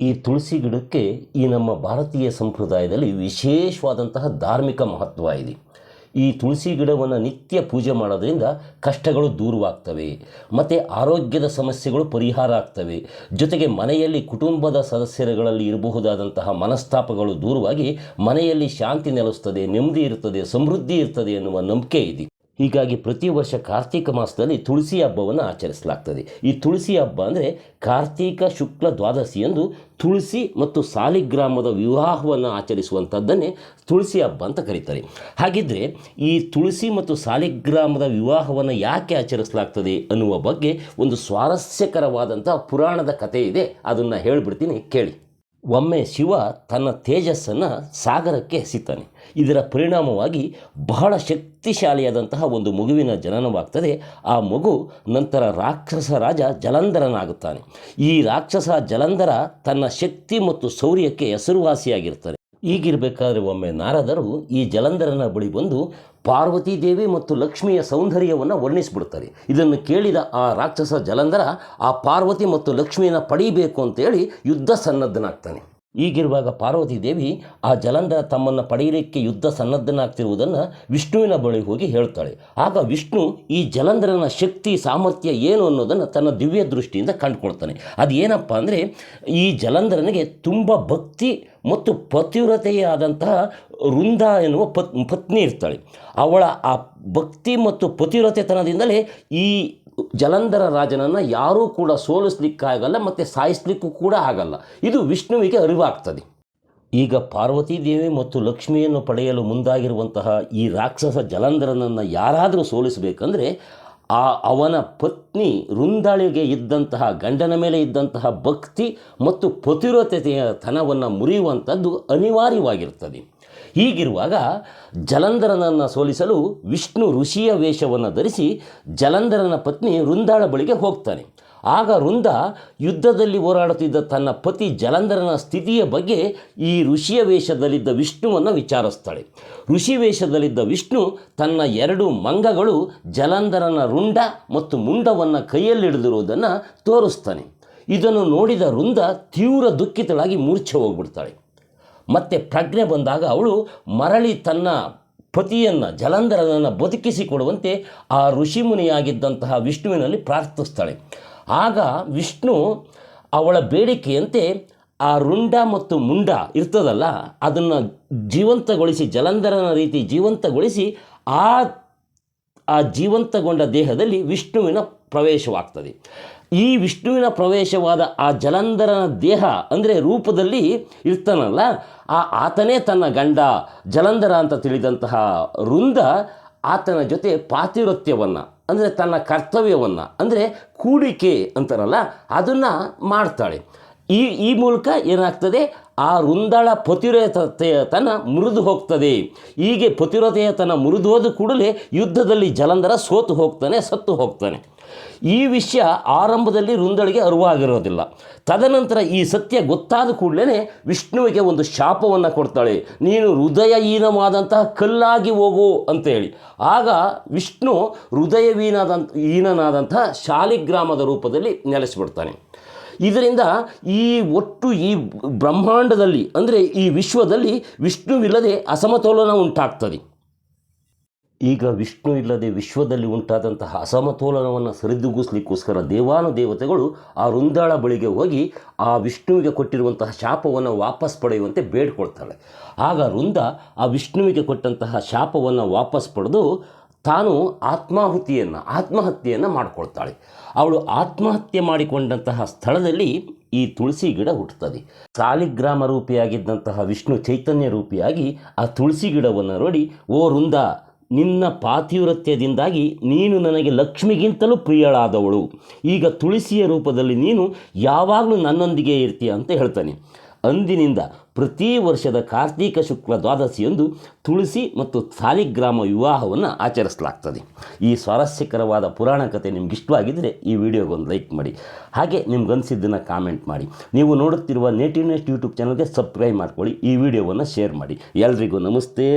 ಈ ತುಳಸಿ ಗಿಡಕ್ಕೆ ಈ ನಮ್ಮ ಭಾರತೀಯ ಸಂಪ್ರದಾಯದಲ್ಲಿ ವಿಶೇಷವಾದಂತಹ ಧಾರ್ಮಿಕ ಮಹತ್ವ ಇದೆ. ಈ ತುಳಸಿ ಗಿಡವನ್ನು ನಿತ್ಯ ಪೂಜೆ ಮಾಡೋದ್ರಿಂದ ಕಷ್ಟಗಳು ದೂರವಾಗ್ತವೆ ಮತ್ತು ಆರೋಗ್ಯದ ಸಮಸ್ಯೆಗಳು ಪರಿಹಾರ ಆಗ್ತವೆ. ಜೊತೆಗೆ ಮನೆಯಲ್ಲಿ ಕುಟುಂಬದ ಸದಸ್ಯರುಗಳಲ್ಲಿ ಇರಬಹುದಾದಂತಹ ಮನಸ್ತಾಪಗಳು ದೂರವಾಗಿ ಮನೆಯಲ್ಲಿ ಶಾಂತಿ ನೆಲೆಸ್ತದೆ, ನೆಮ್ಮದಿ ಇರ್ತದೆ, ಸಮೃದ್ಧಿ ಇರ್ತದೆ ಎನ್ನುವ ನಂಬಿಕೆ ಇದೆ. ಹೀಗಾಗಿ ಪ್ರತಿ ವರ್ಷ ಕಾರ್ತಿಕ ಮಾಸದಲ್ಲಿ ತುಳಸಿ ಹಬ್ಬವನ್ನು ಆಚರಿಸಲಾಗ್ತದೆ. ಈ ತುಳಸಿ ಹಬ್ಬ ಅಂದರೆ ಕಾರ್ತಿಕ ಶುಕ್ಲ ದ್ವಾದಶಿಯಂದು ತುಳಸಿ ಮತ್ತು ಸಾಲಿಗ್ರಾಮದ ವಿವಾಹವನ್ನು ಆಚರಿಸುವಂಥದ್ದನ್ನೇ ತುಳಸಿ ಹಬ್ಬ ಅಂತ ಕರೀತಾರೆ. ಹಾಗಿದ್ದರೆ ಈ ತುಳಸಿ ಮತ್ತು ಸಾಲಿಗ್ರಾಮದ ವಿವಾಹವನ್ನು ಯಾಕೆ ಆಚರಿಸಲಾಗ್ತದೆ ಅನ್ನುವ ಬಗ್ಗೆ ಒಂದು ಸ್ವಾರಸ್ಯಕರವಾದಂಥ ಪುರಾಣದ ಕಥೆ ಇದೆ. ಅದನ್ನು ಹೇಳಿಬಿಡ್ತೀನಿ, ಕೇಳಿ. ಒಮ್ಮೆ ಶಿವ ತನ್ನ ತೇಜಸ್ಸನ್ನು ಸಾಗರಕ್ಕೆ ಎಸಿತಾನೆ. ಇದರ ಪರಿಣಾಮವಾಗಿ ಬಹಳ ಶಕ್ತಿಶಾಲಿಯಾದಂತಹ ಒಂದು ಮಗುವಿನ ಜನನವಾಗ್ತದೆ. ಆ ಮಗು ನಂತರ ರಾಕ್ಷಸ ರಾಜ ಜಲಂಧರನಾಗುತ್ತಾನೆ. ಈ ರಾಕ್ಷಸ ಜಲಂಧರ ತನ್ನ ಶಕ್ತಿ ಮತ್ತು ಶೌರ್ಯಕ್ಕೆ ಹೆಸರುವಾಸಿಯಾಗಿರ್ತಾನೆ. ಈಗಿರಬೇಕಾದ್ರೆ ಒಮ್ಮೆ ನಾರದರು ಈ ಜಲಂಧರನ ಬಳಿ ಬಂದು ಪಾರ್ವತಿ ದೇವಿ ಮತ್ತು ಲಕ್ಷ್ಮಿಯ ಸೌಂದರ್ಯವನ್ನು ವರ್ಣಿಸಿಬಿಡ್ತಾರೆ. ಇದನ್ನು ಕೇಳಿದ ಆ ರಾಕ್ಷಸ ಜಲಂಧರ ಆ ಪಾರ್ವತಿ ಮತ್ತು ಲಕ್ಷ್ಮಿಯನ್ನು ಪಡೀಬೇಕು ಅಂತೇಳಿ ಯುದ್ಧ ಸನ್ನದ್ಧನಾಗ್ತಾನೆ. ಈಗಿರುವಾಗ ಪಾರ್ವತಿ ದೇವಿ ಆ ಜಲಂಧರ ತಮ್ಮನ್ನು ಪಡೆಯಲಿಕ್ಕೆ ಯುದ್ಧ ಸನ್ನದ್ಧನಾಗ್ತಿರುವುದನ್ನು ವಿಷ್ಣುವಿನ ಬಳಿ ಹೋಗಿ ಹೇಳ್ತಾಳೆ. ಆಗ ವಿಷ್ಣು ಈ ಜಲಂಧರನ ಶಕ್ತಿ ಸಾಮರ್ಥ್ಯ ಏನು ಅನ್ನೋದನ್ನು ತನ್ನ ದಿವ್ಯ ದೃಷ್ಟಿಯಿಂದ ಕಂಡುಕೊಳ್ತಾನೆ. ಅದು ಏನಪ್ಪ ಅಂದರೆ, ಈ ಜಲಂಧರನಿಗೆ ತುಂಬ ಭಕ್ತಿ ಮತ್ತು ಪತಿವ್ರತೆಯಾದಂತಹ ವೃಂದ ಎನ್ನುವ ಪತ್ನಿ ಇರ್ತಾಳೆ. ಅವಳ ಆ ಭಕ್ತಿ ಮತ್ತು ಪತಿವ್ರತೆತನದಿಂದಲೇ ಈ ಜಲಂಧರ ರಾಜನನ್ನು ಯಾರೂ ಕೂಡ ಸೋಲಿಸ್ಲಿಕ್ಕಾಗಲ್ಲ ಮತ್ತು ಸಾಯಿಸ್ಲಿಕ್ಕೂ ಕೂಡ ಆಗಲ್ಲ. ಇದು ವಿಷ್ಣುವಿಗೆ ಅರಿವಾಗ್ತದೆ. ಈಗ ಪಾರ್ವತಿ ದೇವಿ ಮತ್ತು ಲಕ್ಷ್ಮಿಯನ್ನು ಪಡೆಯಲು ಮುಂದಾಗಿರುವಂತಹ ಈ ರಾಕ್ಷಸ ಜಲಂಧರನನ್ನು ಯಾರಾದರೂ ಸೋಲಿಸಬೇಕಂದ್ರೆ ಅವನ ಪತ್ನಿ ವೃಂದಾಳಿಗೆ ಇದ್ದಂತಹ ಗಂಡನ ಮೇಲೆ ಇದ್ದಂತಹ ಭಕ್ತಿ ಮತ್ತು ಪತಿವ್ರತೆಯ ತನವನ್ನು ಮುರಿಯುವಂಥದ್ದು ಅನಿವಾರ್ಯವಾಗಿರ್ತದೆ. ಹೀಗಿರುವಾಗ ಜಲಂಧರನನ್ನು ಸೋಲಿಸಲು ವಿಷ್ಣು ಋಷಿಯ ವೇಷವನ್ನು ಧರಿಸಿ ಜಲಂಧರನ ಪತ್ನಿ ವೃಂದಾಳ ಬಳಿಗೆ ಹೋಗ್ತಾನೆ. ಆಗ ವೃಂದ ಯುದ್ಧದಲ್ಲಿ ಹೋರಾಡುತ್ತಿದ್ದ ತನ್ನ ಪತಿ ಜಲಂಧರನ ಸ್ಥಿತಿಯ ಬಗ್ಗೆ ಈ ಋಷಿಯ ವೇಷದಲ್ಲಿದ್ದ ವಿಷ್ಣುವನ್ನು ವಿಚಾರಿಸ್ತಾಳೆ. ಋಷಿ ವೇಷದಲ್ಲಿದ್ದ ವಿಷ್ಣು ತನ್ನ 2 ಮಂಗಗಳು ಜಲಂಧರನ ರುಂಡ ಮತ್ತು ಮುಂಡವನ್ನು ಕೈಯಲ್ಲಿಡಿದಿರುವುದನ್ನು ತೋರಿಸ್ತಾನೆ. ಇದನ್ನು ನೋಡಿದ ವೃಂದ ತೀವ್ರ ದುಃಖಿತಳಾಗಿ ಮೂರ್ಛೆ ಹೋಗ್ಬಿಡ್ತಾಳೆ. ಮತ್ತು ಪ್ರಜ್ಞೆ ಬಂದಾಗ ಅವಳು ಮರಳಿ ತನ್ನ ಪತಿಯನ್ನು ಜಲಂಧರನನ್ನು ಬದುಕಿಸಿಕೊಡುವಂತೆ ಆ ಋಷಿಮುನಿಯಾಗಿದ್ದಂತಹ ವಿಷ್ಣುವಿನಲ್ಲಿ ಪ್ರಾರ್ಥಿಸ್ತಾಳೆ. ಆಗ ವಿಷ್ಣು ಅವಳ ಬೇಡಿಕೆಯಂತೆ ಆ ರುಂಡ ಮತ್ತು ಮುಂಡ ಇರ್ತದಲ್ಲ, ಅದನ್ನು ಜೀವಂತಗೊಳಿಸಿ ಜಲಂಧರನ ರೀತಿ ಜೀವಂತಗೊಳಿಸಿ ಆ ಜೀವಂತಗೊಂಡ ದೇಹದಲ್ಲಿ ವಿಷ್ಣುವಿನ ಪ್ರವೇಶವಾಗ್ತದೆ. ಈ ವಿಷ್ಣುವಿನ ಪ್ರವೇಶವಾದ ಆ ಜಲಂಧರನ ದೇಹ ಅಂದರೆ ರೂಪದಲ್ಲಿ ಇರ್ತಾನಲ್ಲ, ಆತನೇ ತನ್ನ ಗಂಡ ಜಲಂಧರ ಅಂತ ತಿಳಿದಂತಹ ವೃಂದ ಆತನ ಜೊತೆ ಪಾತಿವ್ರತ್ಯವನ್ನು ಅಂದರೆ ತನ್ನ ಕರ್ತವ್ಯವನ್ನು ಅಂದರೆ ಕೂಡಿಕೆ ಅಂತಾರಲ್ಲ ಅದನ್ನು ಮಾಡ್ತಾಳೆ. ಈ ಮೂಲಕ ಏನಾಗ್ತದೆ, ಆ ವೃಂದಳ ಪತಿವ್ರತೆಯತನ ಮುರಿದು ಹೋಗ್ತದೆ. ಹೀಗೆ ಪತಿವ್ರತೆಯತನ ಮುರಿದು ಹೋದ ಕೂಡಲೇ ಯುದ್ಧದಲ್ಲಿ ಜಲಂಧರ ಸತ್ತು ಹೋಗ್ತಾನೆ. ಈ ವಿಷಯ ಆರಂಭದಲ್ಲಿ ವೃಂದಳಿಗೆ ಅರಿವಾಗಿರೋದಿಲ್ಲ. ತದನಂತರ ಈ ಸತ್ಯ ಗೊತ್ತಾದ ಕೂಡಲೇ ವಿಷ್ಣುವಿಗೆ ಒಂದು ಶಾಪವನ್ನು ಕೊಡ್ತಾಳೆ, ನೀನು ಹೃದಯಹೀನವಾದಂತಹ ಕಲ್ಲಾಗಿ ಹೋಗು ಅಂತೇಳಿ. ಆಗ ವಿಷ್ಣು ಹೀನನಾದಂತಹ ಶಾಲಿಗ್ರಾಮದ ರೂಪದಲ್ಲಿ ನೆಲೆಸಿಬಿಡ್ತಾನೆ. ಇದರಿಂದ ಈ ಬ್ರಹ್ಮಾಂಡದಲ್ಲಿ ಅಂದರೆ ಈ ವಿಶ್ವದಲ್ಲಿ ವಿಷ್ಣುವಿಲ್ಲದೆ ಅಸಮತೋಲನ ಉಂಟಾಗ್ತದೆ. ಈಗ ವಿಷ್ಣು ಇಲ್ಲದೆ ವಿಶ್ವದಲ್ಲಿ ಉಂಟಾದಂತಹ ಅಸಮತೋಲನವನ್ನು ಸರಿದೂಗಿಸ್ಲಿಕ್ಕೋಸ್ಕರ ದೇವಾನುದೇವತೆಗಳು ಆ ವೃಂದಾಳ ಬಳಿಗೆ ಹೋಗಿ ಆ ವಿಷ್ಣುವಿಗೆ ಕೊಟ್ಟಿರುವಂತಹ ಶಾಪವನ್ನು ವಾಪಸ್ ಪಡೆಯುವಂತೆ ಬೇಡ್ಕೊಳ್ತಾಳೆ. ಆಗ ವೃಂದ ಆ ವಿಷ್ಣುವಿಗೆ ಕೊಟ್ಟಂತಹ ಶಾಪವನ್ನು ವಾಪಸ್ ಪಡೆದು ತಾನು ಆತ್ಮಹತ್ಯೆಯನ್ನು ಮಾಡಿಕೊಳ್ತಾಳೆ. ಅವಳು ಆತ್ಮಹತ್ಯೆ ಮಾಡಿಕೊಂಡಂತಹ ಸ್ಥಳದಲ್ಲಿ ಈ ತುಳಸಿ ಗಿಡ ಹುಟ್ಟುತ್ತದೆ. ಸಾಲಿಗ್ರಾಮ ರೂಪಿಯಾಗಿದ್ದಂತಹ ವಿಷ್ಣು ಚೈತನ್ಯ ರೂಪಿಯಾಗಿ ಆ ತುಳಸಿ ಗಿಡವನ್ನು ನೋಡಿ, ಓ ವೃಂದ, ನಿನ್ನ ಪಾತಿವ್ರತ್ಯದಿಂದಾಗಿ ನೀನು ನನಗೆ ಲಕ್ಷ್ಮಿಗಿಂತಲೂ ಪ್ರಿಯಳಾದವಳು. ಈಗ ತುಳಸಿಯ ರೂಪದಲ್ಲಿ ನೀನು ಯಾವಾಗಲೂ ನನ್ನೊಂದಿಗೆ ಇರ್ತೀಯ ಅಂತ ಹೇಳ್ತಾನೆ. ಅಂದಿನಿಂದ ಪ್ರತಿ ವರ್ಷದ ಕಾರ್ತಿಕ ಶುಕ್ಲ ದ್ವಾದಶಿಯಂದು ತುಳಸಿ ಮತ್ತು ಸಾಲಿಗ್ರಾಮ ವಿವಾಹವನ್ನು ಆಚರಿಸಲಾಗ್ತದೆ. ಈ ಸ್ವಾರಸ್ಯಕರವಾದ ಪುರಾಣ ಕಥೆ ನಿಮ್ಗೆ ಇಷ್ಟವಾಗಿದ್ದರೆ ಈ ವಿಡಿಯೋಗೊಂದು ಲೈಕ್ ಮಾಡಿ, ಹಾಗೆ ನಿಮ್ಗನ್ಸಿದ್ದನ್ನು ಕಾಮೆಂಟ್ ಮಾಡಿ. ನೀವು ನೋಡುತ್ತಿರುವ ನೇಟಿವ್ ನೆಸ್ಟ್ ಯೂಟ್ಯೂಬ್ ಚಾನಲ್ಗೆ ಸಬ್ಸ್ಕ್ರೈಬ್ ಮಾಡ್ಕೊಳ್ಳಿ, ಈ ವಿಡಿಯೋವನ್ನು ಶೇರ್ ಮಾಡಿ. ಎಲ್ರಿಗೂ ನಮಸ್ತೆ.